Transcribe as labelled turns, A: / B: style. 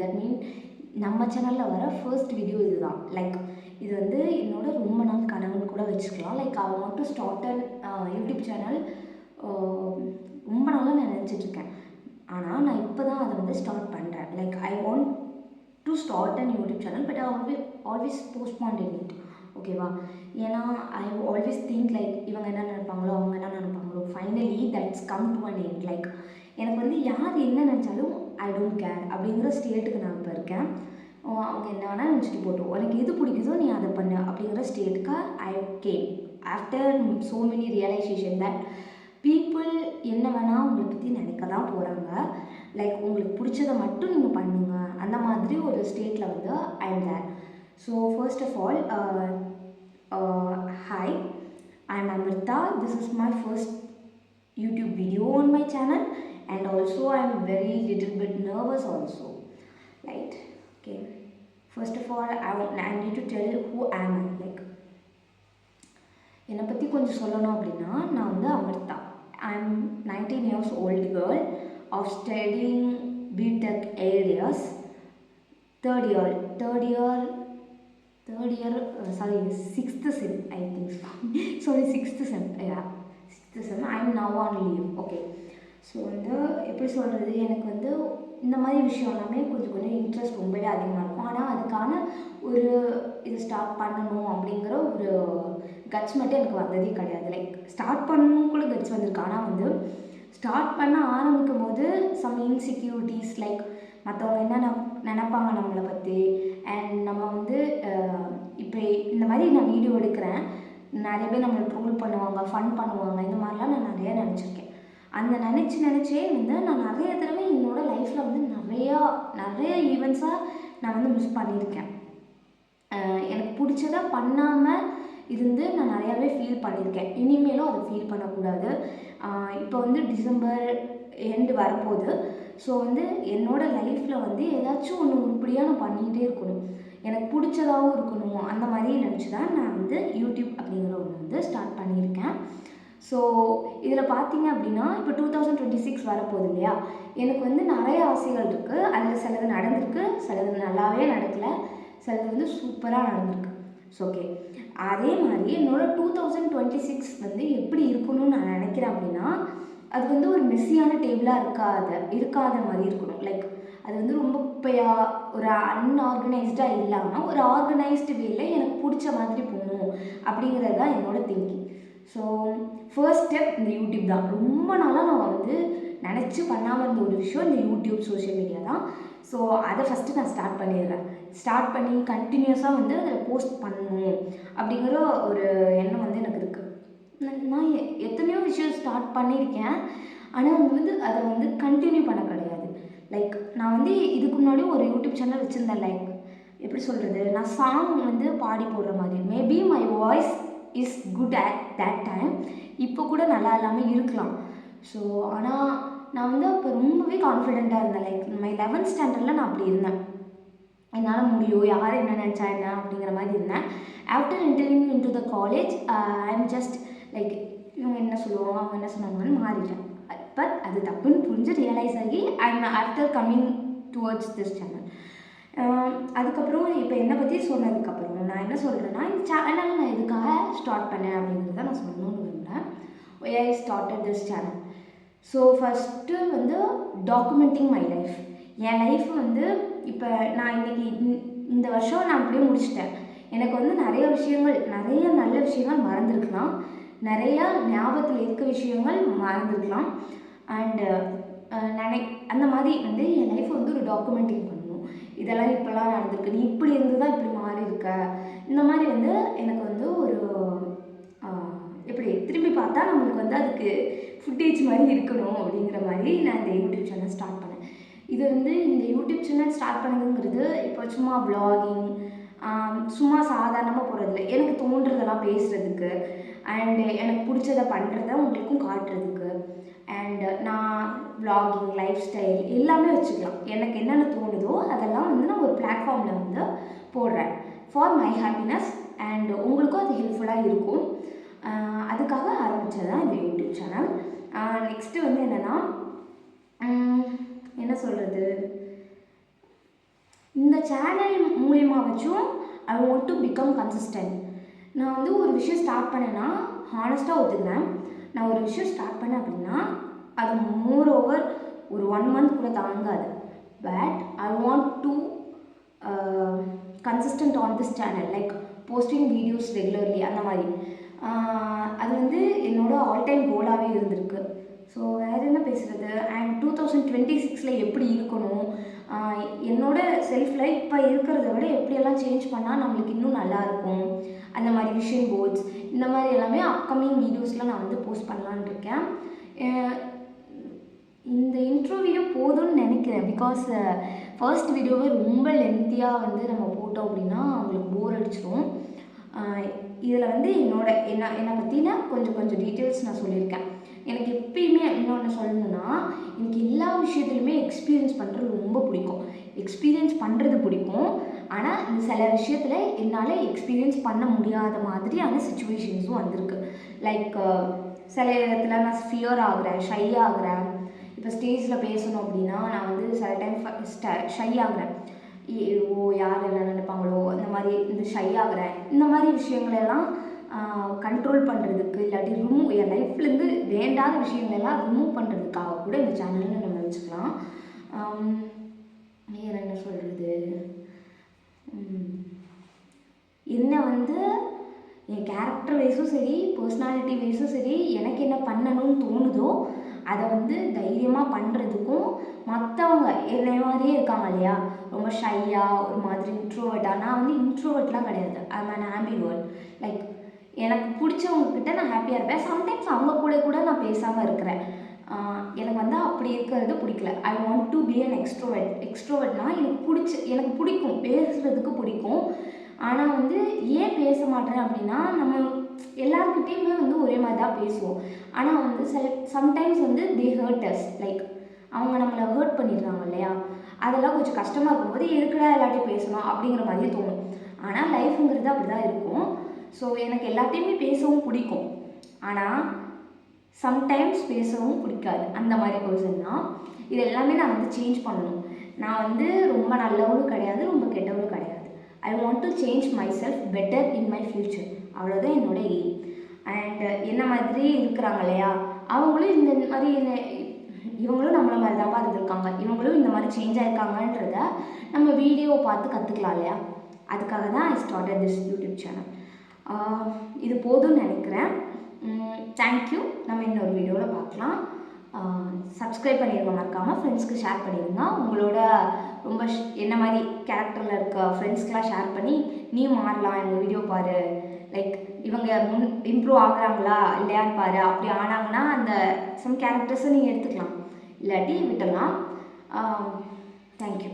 A: That mean நம்ம சேனலில் வர ஃபர்ஸ்ட் வீடியோ இதுதான். லைக் இது வந்து என்னோட ரொம்ப நாள் கனவுன்னு கூட வச்சுக்கலாம். Like I want to start an YouTube channel. ரொம்ப நாளாக நான் நினச்சிட்ருக்கேன். ஆனால் நான் இப்போ தான் அதை வந்து ஸ்டார்ட் பண்ணுறேன். Like I want to start an YouTube channel, but I always postponed it. ஓகேவா? ஏன்னா ஐ ஆல்வேஸ் திங்க் லைக் இவங்க என்ன நினைப்பாங்களோ, அவங்க என்ன நினைப்பாங்களோ. Finally that's come to an end. Like எனக்கு வந்து யார் என்ன நினச்சாலும் ஐ டோன்ட் கேர் அப்படிங்கிற ஸ்டேட்டுக்கு நான் இப்போ இருக்கேன். அவங்க என்ன வேணால் நினச்சிட்டு போட்டோம், உனக்கு எது பிடிக்குதோ நீ அதை பண்ணு அப்படிங்கிற ஸ்டேட்டுக்கு I came after so many realization that people என்ன வேணால் உங்களை பற்றி நினைக்க தான் போகிறாங்க. லைக் உங்களுக்கு பிடிச்சதை மட்டும் நீங்கள் பண்ணுங்க, அந்த மாதிரி ஒரு ஸ்டேட்டில் வந்து I am there. So first of all, hi, I am Amrita. This is my first YouTube video on my channel, and also I am very little bit nervous also, right? Okay, first of all I need to tell who am I. Like என்னை பற்றி கொஞ்சம் சொல்லணும் அப்படின்னா, நான் வந்து Amrita. I am 19 years old girl of studying BTech areas, third year sorry, 6th sem I think. Sorry, 6th sem. Yeah, 6th sem. I am now on leave. Okay, so வந்து எப்படி சொல்கிறது, எனக்கு வந்து இந்த மாதிரி விஷயம் எல்லாமே கொஞ்சம் இன்ட்ரெஸ்ட் ரொம்பவே அதிகமாக இருக்கும். ஆனால் அதுக்கான ஒரு இது ஸ்டார்ட் பண்ணணும் அப்படிங்கிற ஒரு கட்ஸ் மட்டும் எனக்கு வந்ததே கிடையாது. லைக் ஸ்டார்ட் பண்ணணும் கூட கட்ஸ் வந்திருக்கு. ஆனால் வந்து ஸ்டார்ட் பண்ண ஆரம்பிக்கும் போது சம் இன்செக்யூரிட்டிஸ், லைக் மற்றவங்க என்ன நினைப்பாங்க நம்மளை பற்றி, அண்ட் நம்ம வந்து இப்போ இந்த மாதிரி நான் வீடியோ எடுக்கிறேன், நிறைய பேர் நம்மளை ட்ரோல் பண்ணுவாங்க, ஃபன் பண்ணுவாங்க, இந்த மாதிரிலாம் நான் நிறையா நினச்சிருக்கேன். அந்த நினச்சே வந்து நான் நிறைய தடவை என்னோடய லைஃப்பில் வந்து நிறைய ஈவெண்ட்ஸாக நான் வந்து மிஸ் பண்ணியிருக்கேன். எனக்கு பிடிச்சதை பண்ணாமல் இருந்து நான் நிறையாவே ஃபீல் பண்ணியிருக்கேன். இனிமேலும் அதை ஃபீல் பண்ணக்கூடாது. இப்போ வந்து டிசம்பர் எண்டு வரப்போகுது. ஸோ வந்து என்னோடய லைஃப்பில் வந்து ஏதாச்சும் ஒன்று உருப்படியாக நான் பண்ணிகிட்டே இருக்கணும், எனக்கு பிடிச்சதாகவும் இருக்கணும். அந்த மாதிரி நினச்சி தான் நான் வந்து யூடியூப் அப்படிங்கிற ஒன்று வந்து ஸ்டார்ட் பண்ணியிருக்கேன். ஸோ இதில் பார்த்தீங்க அப்படின்னா, இப்போ 2026 வரப்போகுது இல்லையா, எனக்கு வந்து நிறைய ஆசைகள் இருக்குது. அதில் சிலது நடந்திருக்கு, சிலது நல்லாவே நடக்கலை, சிலது வந்து சூப்பராக நடந்திருக்கு. ஸோ ஓகே, அதே மாதிரி என்னோடய 2026 வந்து எப்படி இருக்கணும்னு நான் நினைக்கிறேன் அப்படின்னா, அது வந்து ஒரு மெஸ்ஸியான டேபிளாக இருக்காத மாதிரி இருக்கணும். லைக் அது வந்து ரொம்ப குப்பையாக, ஒரு அன்ஆர்கனைஸ்டாக இல்லாமல் ஒரு ஆர்கனைஸ்டு வேல எனக்கு பிடிச்ச மாதிரி போகணும் அப்படிங்கிறது தான் என்னோட திங்கிங். ஸோ ஃபர்ஸ்ட் ஸ்டெப் இந்த யூடியூப் தான். ரொம்ப நாளாக நான் வந்து நினச்சி பண்ணாமல் இருந்த ஒரு விஷயம் இந்த யூடியூப், சோஷியல் மீடியா தான். ஸோ அதை ஃபஸ்ட்டு நான் ஸ்டார்ட் பண்ணி கண்டினியூஸாக வந்து அதில் போஸ்ட் பண்ணணும் அப்படிங்கிற ஒரு எண்ணம் வந்து எனக்கு இருக்குது. நான் எத்தனையோ விஷயம் ஸ்டார்ட் பண்ணியிருக்கேன், ஆனால் வந்து அதை வந்து கண்டினியூ பண்ண கிடையாது. லைக் நான் வந்து இதுக்கு முன்னாடி ஒரு யூடியூப் சேனல் வச்சுருந்தேன். லைக் எப்படி சொல்கிறது, நான் சாங் வந்து பாடி போடுற மாதிரி. Maybe my voice is good at that time. இப்போ கூட நல்லா இல்லாமல் இருக்கலாம். ஸோ ஆனால் நான் வந்து அப்போ ரொம்பவே கான்ஃபிடெண்ட்டாக இருந்தேன். லைக் மை 11th ஸ்டாண்டர்டில் நான் அப்படி இருந்தேன். என்னால் முடியும், யார் என்ன நினச்சா என்ன அப்படிங்கிற மாதிரி இருந்தேன். After entering into the college I am just like இவங்க என்ன சொல்லுவாங்க, அவங்க என்ன சொன்னாங்கன்னு மாறிட்டேன். பட் அது தப்புன்னு புரிஞ்சு ரியலைஸ் ஆகி I am after coming towards this channel. அதுக்கப்புறம் இப்போ என்னை பற்றி சொன்னதுக்கப்புறம் நான் என்ன சொல்கிறேன்னா, இந்த சேனல் நான் எதுக்காக ஸ்டார்ட் பண்ணேன் அப்படிங்கிறத நான் சொல்லணும்னு விரும்புகிறேன். Why I started this channel. So first வந்து டாக்குமெண்டிங் மை லைஃப். என் லைஃப் வந்து இப்போ நான் இன்றைக்கி இந்த வருஷம் நான் அப்படியே முடிச்சிட்டேன். எனக்கு வந்து நிறைய நல்ல விஷயங்கள் மறந்துருக்கலாம், நிறையா ஞாபகத்தில் இருக்க விஷயங்கள் மறந்துருக்கலாம். அண்டு அந்த மாதிரி வந்து என் லைஃப்பை வந்து ஒரு டாக்குமெண்டிங் பண்ணணும். இதெல்லாம் இப்போல்லாம் நடந்திருக்கு, நீ இப்படி இருந்து தான் இப்படி மாறி இருக்க, இந்த மாதிரி வந்து எனக்கு வந்து ஒரு எப்படி திரும்பி பார்த்தா நம்மளுக்கு வந்து அதுக்கு ஃபுட்டேஜ் மாதிரி இருக்கணும் அப்படிங்கிற மாதிரி நான் இந்த யூடியூப் சேனல் ஸ்டார்ட் பண்ணேன். இது வந்து இந்த யூடியூப் சேனல் ஸ்டார்ட் பண்ணதுங்கிறது இப்போ சும்மா வ்ளாகிங், சும்மா சாதாரணமாக போகிறதில்ல, எனக்கு தோன்றதெல்லாம் பேசுகிறதுக்கு அண்டு எனக்கு பிடிச்சதை பண்ணுறத உங்களுக்கும் காட்டுறதுக்கு. அண்டு நான் வ்ளாகிங், லைஃப் ஸ்டைல் எல்லாமே வச்சுக்கலாம். எனக்கு என்னென்ன தோணுதோ அதெல்லாம் வந்து நான் ஒரு பிளாட்ஃபார்மில் வந்து போடுறேன் ஃபார் மை ஹாப்பினஸ். அண்ட் உங்களுக்கும் அது ஹெல்ப்ஃபுல்லாக இருக்கும். அதுக்காக ஆரம்பித்தது தான் இந்த யூடியூப் சேனல். நெக்ஸ்ட்டு வந்து என்னென்னா, என்ன சொல்கிறது, சேனல் மூலிமா வச்சும் ஐ வாண்ட் டு பிகம் கன்சிஸ்டன்ட். நான் வந்து ஒரு விஷயம் ஸ்டார்ட் பண்ணேன்னா ஹானஸ்ட்டாக ஒத்துக்கிறேன், நான் ஒரு விஷயம் ஸ்டார்ட் பண்ணேன் அப்படின்னா அது மோர் ஓவர் ஒரு 1 மந்த் கூட தாங்காது. But I want to consistent on this channel, like posting videos regularly. அந்த மாதிரி அது வந்து என்னோடய ஆல் டைம் கோலாகவே இருந்திருக்கு. ஸோ வேறு என்ன பேசுகிறது, அண்ட் 2026 எப்படி இருக்கணும், என்னோட செல்ஃப் லைஃப் இப்போ இருக்கிறத விட எப்படியெல்லாம் சேஞ்ச் பண்ணால் நம்மளுக்கு இன்னும் நல்லாயிருக்கும், அந்த மாதிரி விஷன் போர்ட்ஸ் இந்த மாதிரி எல்லாமே அப்கமிங் வீடியோஸில் நான் வந்து போஸ்ட் பண்ணலான்னு இருக்கேன். இந்த இன்ட்ரோ வீடியோ போதும்னு நினைக்கிறேன். பிகாஸ் ஃபர்ஸ்ட் வீடியோவே ரொம்ப லென்த்தியாக வந்து நம்ம போட்டோம் அப்படின்னா அவங்களுக்கு போர் அடிச்சிடும். இதில் வந்து என்னை பற்றின கொஞ்சம் டீட்டெயில்ஸ் நான் சொல்லியிருக்கேன். எனக்கு எப்பயுமே இன்னொன்று சொல்லணுன்னா, எனக்கு எல்லா விஷயத்துலையுமே எக்ஸ்பீரியன்ஸ் பண்ணுறது ரொம்ப பிடிக்கும். எக்ஸ்பீரியன்ஸ் பண்ணுறது பிடிக்கும், ஆனால் இந்த சில விஷயத்தில் என்னால் எக்ஸ்பீரியன்ஸ் பண்ண முடியாத மாதிரியான சுச்சுவேஷன்ஸும் வந்திருக்கு. லைக் சில இடத்துல நான் ஃபியர் ஆகுறேன், ஷை ஆகுறேன். இப்போ ஸ்டேஜில் பேசணும் அப்படின்னா நான் வந்து சில டைம் ஷை ஆகுறேன். யார் என்ன நினைப்பாங்களோ அந்த மாதிரி இந்த ஷை ஆகுறேன். இந்த மாதிரி விஷயங்களெல்லாம் கண்ட்ரோல் பண்ணுறதுக்கு, இல்லாட்டி என் லைஃப்லேருந்து வேண்டாத விஷயங்களெல்லாம் ரிமூவ் பண்ணுறதுக்காக கூட இந்த சேனல்னு நம்ம வச்சுக்கலாம். வேறு என்ன சொல்கிறது, என்ன வந்து என் கேரக்டர் வைஸும் சரி, பர்சனாலிட்டி வைஸும் சரி, எனக்கு என்ன பண்ணணும்னு தோணுதோ அதை வந்து தைரியமாக பண்ணுறதுக்கும், மற்றவங்க என்னை மாதிரியே இருக்காங்க இல்லையா, ரொம்ப ஷையாக ஒரு மாதிரி இன்ட்ரோவர்ட்டாக. நான் வந்து இன்ட்ரோவர்ட்லாம் கிடையாது, ஐம் அன் ஆம்பிவர்ட். லைக் எனக்கு பிடிச்சவங்கக்கிட்ட நான் ஹாப்பியாக இருப்பேன். சம்டைம்ஸ் அவங்க கூட நான் பேசாமல் இருக்கிறேன். எனக்கு வந்து அப்படி இருக்கிறது பிடிக்கல. I want to be an எக்ஸ்ட்ரோவர்ட்னால் எனக்கு பிடிக்கும், பேசுகிறதுக்கு பிடிக்கும். ஆனால் வந்து ஏன் பேச மாட்டேன் அப்படின்னா, நம்ம எல்லாருக்கிட்டேயுமே வந்து ஒரே மாதிரி தான் பேசுவோம். ஆனால் வந்து சம்டைம்ஸ் வந்து தே ஹர்ட் அஸ், லைக் அவங்க நம்மளை ஹர்ட் பண்ணிடுறாங்க இல்லையா, அதெல்லாம் கொஞ்சம் கஷ்டமாக இருக்கும்போது எதுக்குடா எல்லாத்தையும் பேசணும் அப்படிங்கிற மாதிரி தோணும். ஆனால் லைஃபுங்கிறது அப்படி தான் இருக்கும். ஸோ எனக்கு எல்லாத்தையுமே பேசவும் பிடிக்கும், ஆனால் சம்டைம்ஸ் பேசவும் பிடிக்காது. அந்த மாதிரி பர்சன் தான். இது எல்லாமே நான் வந்து சேஞ்ச் பண்ணணும். நான் வந்து ரொம்ப நல்லவளும் கிடையாது, ரொம்ப கெட்டவளும் கிடையாது. ஐ want to change my self better in my future. அவ்வளோதான் என்னோட எய்ம். அண்ட் என்ன மாதிரி இருக்கிறாங்க இல்லையா, அவங்களும் இந்த மாதிரி இவங்களும் நம்மளை மாதிரி தான் இருந்திருக்காங்க, இவங்களும் இந்த மாதிரி சேஞ்ச் ஆகிருக்காங்கன்றத நம்ம வீடியோவை பார்த்து கற்றுக்கலாம் இல்லையா. அதுக்காக தான் ஐ ஸ்டார்டட் திஸ் யூடியூப் சேனல். இது போதும்னு நினைக்கிறேன். தேங்க்யூ. நம்ம இன்னொரு வீடியோவில் பார்க்கலாம். சப்ஸ்கிரைப் பண்ணிடுங்க, மறக்காமல் ஃப்ரெண்ட்ஸ்க்கு ஷேர் பண்ணிடுங்க. உங்களோட ரொம்ப என்ன மாதிரி கேரக்டரில் இருக்க ஃப்ரெண்ட்ஸ்க்கெலாம் ஷேர் பண்ணி நீ மாறலாம், எங்கள் வீடியோ பாரு, லைக் இவங்க இம்ப்ரூவ் ஆகுறாங்களா இல்லையான்னு பாரு. அப்படி ஆனாங்கன்னா அந்த சம் கேரக்டர்ஸை நீங்கள் எடுத்துக்கலாம், இல்லாட்டி விட்டுடலாம். தேங்க்யூ.